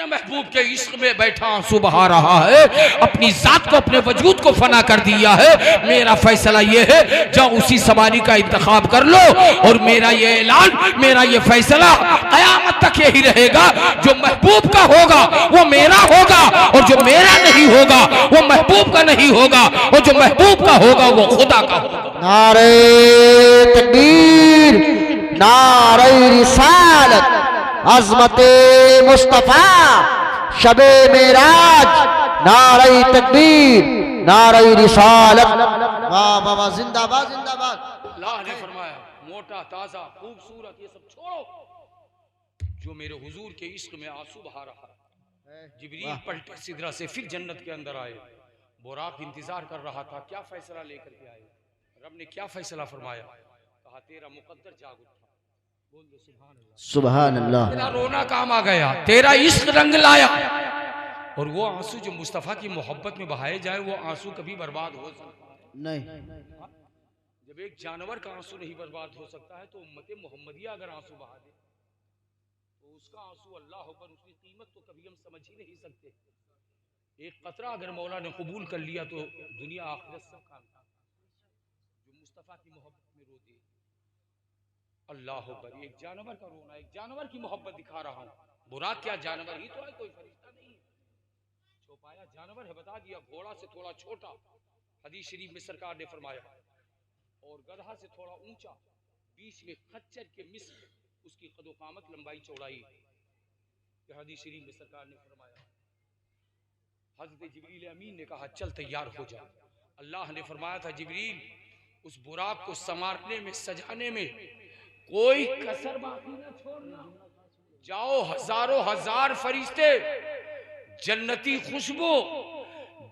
मेरे महबूब के इश्क में बैठा आंसू बहा रहा है, अपनी जात को अपने वजूद को फना कर दिया है। मेरा फैसला ये है, जाओ उसी सवारी का इंतखाब कर लो, और मेरा ये ऐलान, मेरा ये फैसला कयामत तक यही रहेगा, जो महबूब का होगा वो मेरा होगा, और जो मेरा नहीं होगा वो महबूब का नहीं होगा, और जो महबूब का होगा वो खुदा का होगा। नारे तकबीर, नारे रिसालत, अज़मते मुस्तफा, शबे मेराज, नारे तकबीर, नारे रिसालत। वाह बाबा, जिंदाबाद जिंदाबाद। अल्लाह ने फरमाया, मोटा ताजा खूबसूरत ये सब छोड़ो, जो मेरे हुजूर के इश्क में आंसू बहा रहा है। जिब्रील पलटे सिदरा से फिर जन्नत के अंदर आए। बुराक इंतजार कर रहा था, क्या फैसला लेकर के आए। रब ने क्या फैसला फरमाया, कहा तेरा मुकद्दर जाग उठा। बोल दो सुभान अल्लाह। सुभान अल्लाह। तेरा रोना काम आ गया, तेरा इश्क रंग लाया। और वो आंसू जो मुस्तफा की मोहब्बत में बहाए जाए, वो आंसू कभी बर्बाद हो सकता नहीं। जब एक जानवर का आंसू नहीं बर्बाद हो सकता है, तो उम्मत मोहम्मदिया अगर आंसू बहा दे तो उसका आंसू अल्लाह पर, उसकी कीमत तो कभी हम समझ ही नहीं सकते। एक कतरा अगर मौला ने कबूल कर लिया तो दुनिया आखिरत सब काम था। जो मुस्तफा की मोहब्बत में रो दे, अल्लाह पर। एक जानवर का रोना, एक जानवर की मोहब्बत दिखा रहा हूँ। बुरा क्या जानवर ही तो है, कोई फरिश्ता नहीं है। चौपाया जानवर है, बता दिया, घोड़ा से थोड़ा छोटा। हदीस शरीफ में सरकार ने फरमाया, और गधा से थोड़ा ऊंचा, बीच में खच्चर के मिस्र उसकी कदो कामत लंबाई चौड़ाई। हदीस शरीफ में सरकार ने फरमाया। हजरत जिब्रील अमीन ने कहा, चल तैयार हो जा। अल्लाह ने फरमाया था, जिब्रील उस बुराक को संवारने में, सजाने में कोई कसर बाकी न छोड़ना। जाओ, हजारों हजार फरिश्ते, जन्नती खुशबू,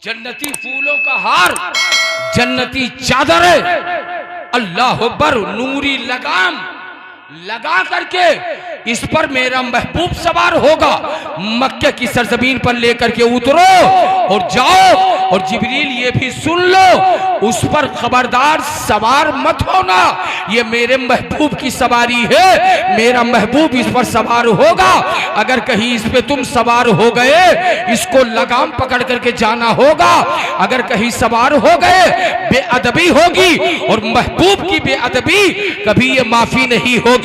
जन्नती फूलों का हार, जन्नती चादरें, अल्लाह अकबर, नूरी लगाम लगा करके इस पर मेरा महबूब सवार होगा। मक्के की सरजमीन पर लेकर के उतरो और जाओ। और जिब्रील ये भी सुन लो, उस पर खबरदार सवार मत होना, ये मेरे महबूब की सवारी है, मेरा महबूब इस पर सवार होगा। अगर कहीं इस पे तुम सवार हो गए, इसको लगाम पकड़ करके जाना होगा। अगर कहीं सवार हो गए, बेअदबी होगी, और महबूब की बेअदबी कभी ये माफी नहीं होगी।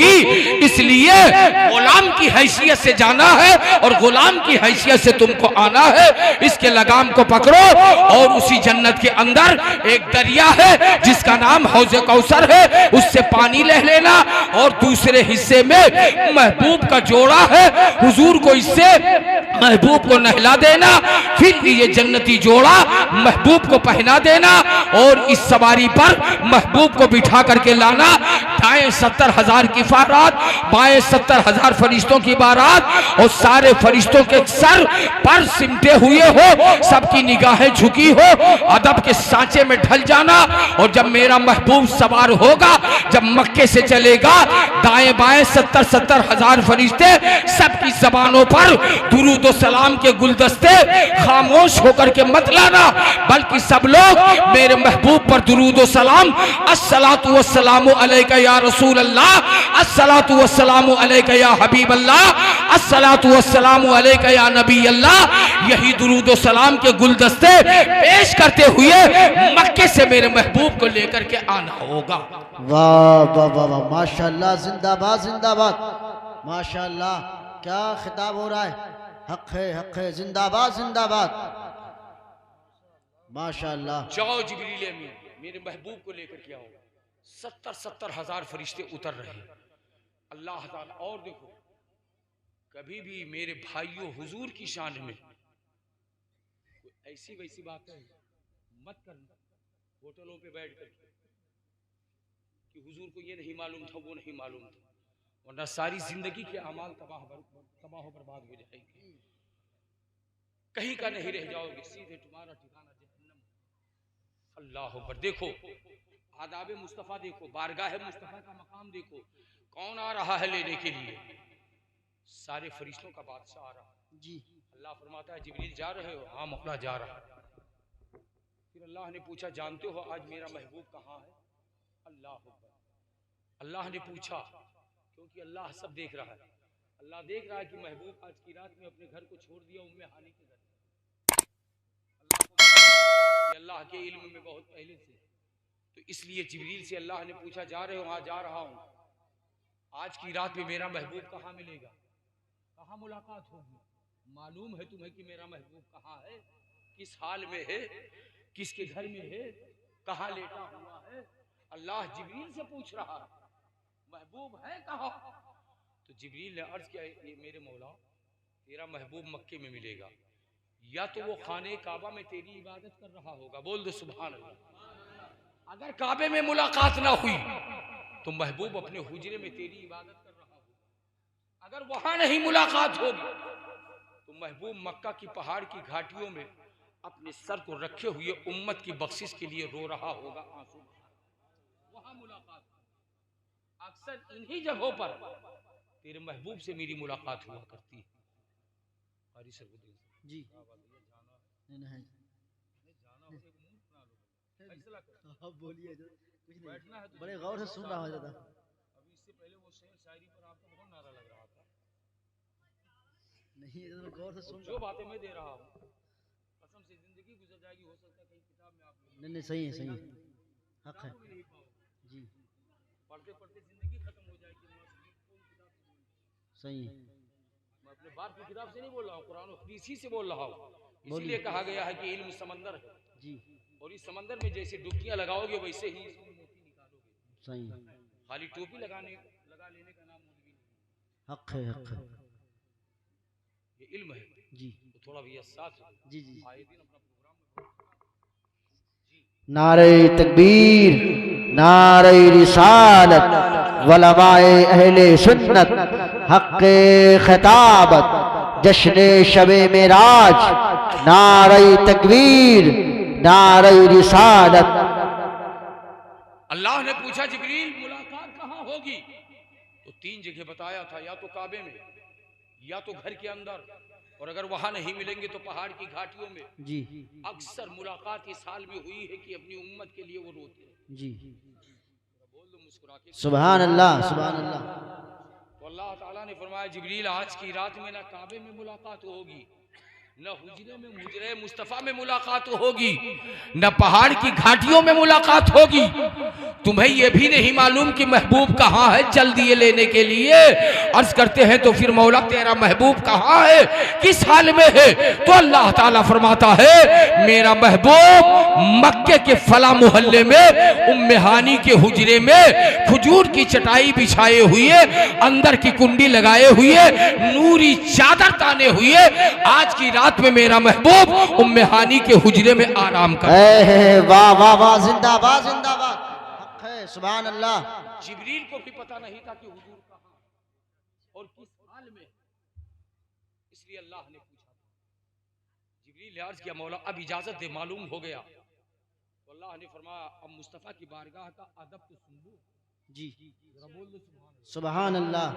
इसलिए गुलाम की हैसियत से जाना है, और गुलाम की हैसियत से तुमको आना है। इसके लगाम को पकड़ो, और उसी जन्नत के अंदर एक दरिया है जिसका नाम हौज़े कौसर है, उससे पानी ले लेना। और दूसरे हिस्से में महबूब का जोड़ा है, हुजूर को इससे महबूब को नहला देना। फिर ये जन्नती जोड़ा महबूब को पहना देना, और इस सवारी पर महबूब को बिठा करके लाना। दाएं 70,000 की बारात, बाएं 70,000 फरिश्तों की बारात, और सारे फरिश्तों के सर पर सिमटे हुए हो, सबकी निगाहें झुकी हो, अदब के सांचे में ढल जाना। और जब मेरा महबूब सवार होगा, जब मक्के से चलेगा, दाएं बाएं 70,000 फरिश्ते, सबकी जबानों पर दुरूद और सलाम के गुलदस्ते, खामोश होकर के मत लाना, बल्कि सब लोग मेरे महबूब पर दुरूद और सलाम, अस्सलातु वस्सलामु अलैका या रसूल अल्लाह, अस्सलातु वस्सलामु अलैका या हबीब अल्लाह, अस्सलातु वस्सलामु अलैका या नबी अल्लाह, यही दुरूद और सलाम के गुलदस्ते पेश करते हुए मक्के से मेरे महबूब को लेकर के आना होगा। वाह वाह वाह वाह, माशाल्लाह, जिंदाबाद जिंदाबाद, माशाल्लाह, क्या खिताब हो रहा है। हक है, जिंदाबाद जिंदाबाद, माशाल्लाह। जाओ जिब्रील अमीन, मेरे महबूब को लेकर के आओ। 70,000 फरिश्ते उतर रहे हैं। अल्लाह ताला, और देखो, कभी भी मेरे भाइयों हुजूर की शान में ऐसी वैसी बातें मत करना होटलों पे बैठ कर कि हुजूर को ये नहीं मालूम था, वो नहीं मालूम था, वरना सारी जिंदगी के अमाल तबाह बर्बाद हो जाएगी। कहीं का नहीं रह जाओगे, सीधे तुम्हारा ठिकाना जहन्नम। अल्लाह अकबर। देखो आदाब मुस्तफ़ा, देखो बारगाह मुस्तफ़ा का मकाम, देखो कौन आ रहा है लेने के लिए। सारे फरिश्तों का बादशाह आ रहा है जी। अल्लाह फरमाता है, जिब्रील जा रहे हो? हाँ मौला जा रहा है। फिर अल्लाह ने पूछा, जानते हो आज मेरा महबूब कहाँ है? अल्लाह अकबर। अल्लाह ने पूछा, क्योंकि अल्लाह सब देख रहा है, अल्लाह देख रहा है कि महबूब आज की रात में अपने घर को छोड़ दिया उम्मे हानी के घर। अल्लाह के इल्म में बहुत पहले से, तो इसलिए जिब्रील से अल्लाह ने पूछा जा रहे हो? हाँ जा रहा हूँ। आज की रात में मेरा महबूब कहाँ मिलेगा, कहाँ मुलाकात होगी? मालूम है तुम्हें कि मेरा महबूब कहाँ है, किस हाल में है, किसके घर में है, कहाँ लेटा हुआ है? अल्लाह जिब्रील से पूछ रहा है महबूब है कहाँ? तो जिब्रील ने अर्ज किया, ये मेरे मौला तेरा महबूब मक्के में मिलेगा, या तो वो खाने काबा में तेरी इबादत कर रहा होगा। बोल दो सुभान अल्लाह। अगर काबे में मुलाकात ना हुई तो महबूब अपने हुजरे में तेरी इबादत कर रहा होगा। अगर वहां नहीं मुलाकात होगी तो महबूब मक्का की पहाड़ की घाटियों में अपने सर को रखे हुए उम्मत की बख्शिश के लिए रो रहा होगा, आंसू। वहां मुलाकात, अक्सर इन्हीं जगहों पर तेरे महबूब से मेरी मुलाकात हुआ करती है। जी अब बोलिए, कुछ नहीं, बैठना है, बड़े गौर से सुन रहा हूँ दादा। अभी इससे पहले वो शेर शायरी पर आपका बहुत नारा लग रहा था। नहीं तो गौर से सुन, जो बातें मैं दे रहा हूँ कसम से जिंदगी गुजर जाएगी, हो सकता है कहीं किताब में आप नहीं सही है, सही है, हक है जी। पढ़ते पढ़ते जिंदगी खत्म हो जाएगी, सही है। मैं अपने बाप की किताब से नहीं बोल रहा हूँ, कुरान और हदीस से बोल रहा हूँ। इसलिए कहा गया है कि इल्म समंदर है जी, और इस समंदर में जैसे डुबकियां लगाओगे वैसे ही इसमें मोती निकालोगे। सही है। खाली टोपी लगा लेने का नाम मौलवी नहीं, हक है, हक है, ये इल्म है जी। तो थोड़ा भैया साथ जी जी। आए दिन अपना प्रोग्राम नारे तकबीर, नारे रिसालत, वलमाए अहले सुन्नत, हक़्क़े खिताबत, जश्न शबे मेराज, नारे तकबीर, नारे रिसालत। अल्लाह ने पूछा जिब्रील मुलाकात कहाँ होगी? तो 3 जगह बताया था, या तो काबे में, या तो घर के अंदर, और अगर वहां नहीं मिलेंगे तो पहाड़ की घाटियों में। जी अक्सर मुलाकात इस हाल में हुई है कि अपनी उम्मत के लिए वो रोते हैं। जी बोल दो मुस्कुरा के सुभान अल्लाह, सुभान अल्लाह। तो अल्लाह ताला ने फरमाया जिब्रील आज की रात में ना काबे में मुलाकात होगी, न हुजरे में मुजरे मुस्तफा में मुलाकात होगी, न पहाड़ की घाटियों में मुलाकात होगी। तुम्हें यह भी नहीं मालूम कि महबूब कहाँ है, चल दिए लेने के लिए। अर्ज करते हैं तो फिर मौला तेरा महबूब कहाँ है, किस हाल में है? तो अल्लाह ताला फरमाता है मेरा महबूब मक्के के फला मोहल्ले में उम्मे हानी के हुजरे में खजूर की चटाई बिछाए हुए, अंदर की कुंडी लगाए हुए, नूरी चादर ताने हुए, आज की रात में मेरा महबूब उम्मे हानी के हुजरे में आराम कर। वाह वाह वाह, जिंदाबाद जिंदाबाद, हक है, सुभान अल्लाह। जिब्रील को भी पता नहीं था कि हुजूर कहाँ और किस हाल में, इसलिए अल्लाह ने पूछा। जिब्रील ने अर्ज किया मौला अब इजाजत दे, मालूम हो गया। तो अल्लाह ने फरमाया अब मुस्तफा की बारगाह का अदब तो सुन लो। जी जरा बोल दो सुभान अल्लाह।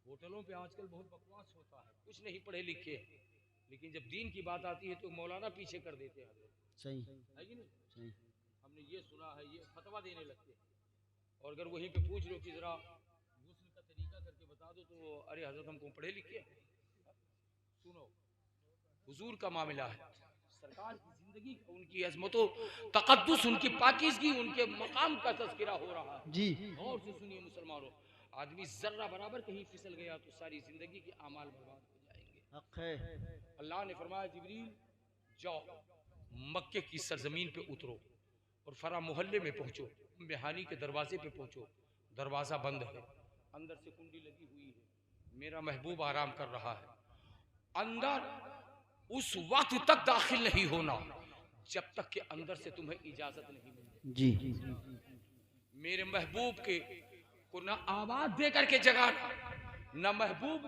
होटलों पे आजकल बहुत बकवास होता है, कुछ नहीं पढ़े लिखे, लेकिन जब दीन की बात आती है तो मौलाना पीछे कर देते हैं। सही है कि नहीं? सही। हमने ये सुना है, ये फतवा देने लगते हैं, और अगर वहीं पे पूछ लो कि जरा गुस्ल का तरीका करके बता दो तो अरे हजरत हमको पढ़े लिखे। सुनो हुजूर का मामला है, सरकार की जिंदगी, उनकी अजमतों तकद्दुस, उनकी पाकीज़गी, उनके मकाम का तज़किरा हो रहा है। जी और से सुनिए मुसलमानों, आदमी जर्रा बराबर कहीं फिसल गया तो सारी जिंदगी के अमाल बर्बाद हो जाएंगे। अल्लाह ने फरमाया जिब्रील जाओ मक्के की सरजमीन पे उतरो और फरा मोहल्ले में पहुंचो, मेहानी के दरवाजे पे पहुंचो, दरवाजा बंद है, अंदर से कुंडी लगी हुई है, मेरा महबूब आराम कर रहा है। अंदर उस वक्त तक दाखिल नहीं होना जब तक के अंदर से तुम्हें इजाजत नहीं मिले। जी मेरे महबूब के को ना आवाज दे करके जगाना, ना महबूब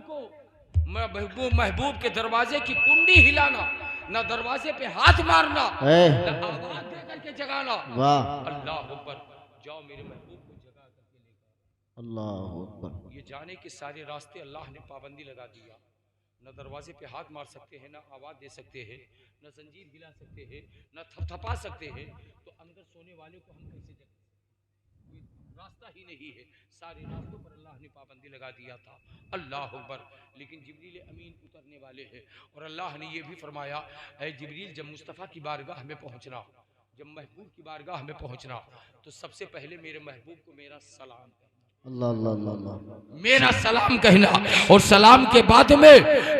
के दरवाजे की कुंडी हिलाना, ना दरवाजे पे हाथ मारना, ना आवाज दे करके जगाना। वाह अल्लाह अकबर। जाओ मेरे महबूब को जगा करके लेकर। अल्लाह अकबर। ये जाने के सारे रास्ते अल्लाह ने पाबंदी लगा दिया, न दरवाजे पे हाथ मार सकते हैं, न आवाज दे सकते हैं, न जंजीर हिला सकते हैं, न थपथपा सकते हैं। तो अंदर सोने वाले को हम कैसे जगा? रास्ता ही नहीं है। सारे रास्तों पर अल्लाह ने पाबंदी लगा दिया था। अल्लाह अकबर। लेकिन जिब्रील अमीन उतरने वाले हैं और अल्लाह ने यह भी फरमाया, ऐ जिब्रील जब मुस्तफ़ा की बारगाह में पहुंचना, जब महबूब की बारगाह में पहुंचना, तो सबसे पहले मेरे महबूब को मेरा सलाम, अल्लाह अल्लाह अल्लाह, मेरा सलाम कहना, और सलाम के बाद में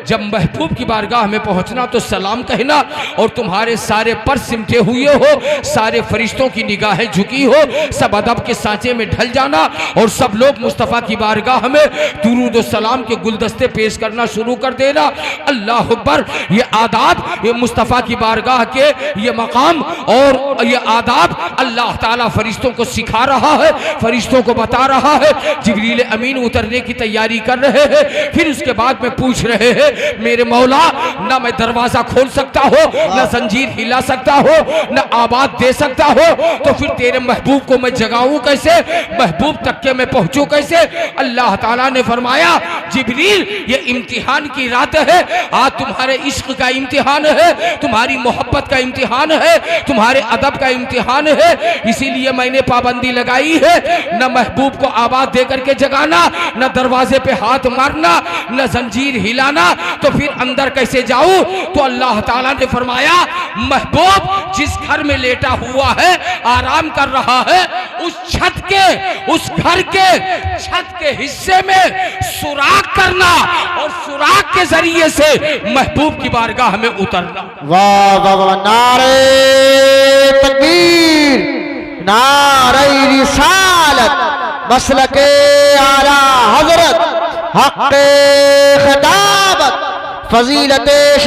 जब महबूब की बारगाह में पहुंचना तो सलाम कहना, और तुम्हारे सारे पर सिमटे हुए हो, सारे फरिश्तों की निगाहें झुकी हो, सब अदब के सांचे में ढल जाना और सब लोग मुस्तफ़ा की बारगाह में दुरूद सलाम के गुलदस्ते पेश करना शुरू कर देना। अल्लाह अकबर। ये आदाब, ये मुस्तफ़ा की बारगाह के ये मकाम और ये आदाब अल्लाह ताला फरिश्तों को सिखा रहा है, फरिश्तों को बता रहा है। जिब्रील अमीन उतरने की तैयारी कर रहे हैं। फिर उसके बाद में पूछ रहे हैं, मेरे मौला, ना मैं दरवाजा खोल सकता हो, ना जंजीर हिला सकता हो, ना आवाज दे सकता हो, तो फिर तेरे महबूब को मैं जगाऊं कैसे, महबूब तक के मैं पहुंचूं कैसे? अल्लाह ताला ने फरमाया, जिब्रील ये इम्तिहान की रात है, आज तुम्हारे इश्क का इम्तिहान है, तुम्हारी मोहब्बत का इम्तिहान है, तुम्हारे अदब का इम्तिहान है, इसीलिए मैंने पाबंदी लगाई है, न महबूब को आवाज दे करके जगाना, न दरवाजे पे हाथ मारना, न जंजीर हिलाना, तो फिर अंदर कैसे जाऊं? तो अल्लाह ताला ने फरमाया, महबूब जिस घर में लेटा हुआ है, आराम कर रहा है, उस छत के, उस घर के छत के हिस्से में सुराख करना और सुराख के जरिए से महबूब की बारगाह में उतरना। वाह वाह वाह, नारे तकबीर, नारे रिसालत, मसलके आला हजरत, हक़्क़े खिताबत, फजीलते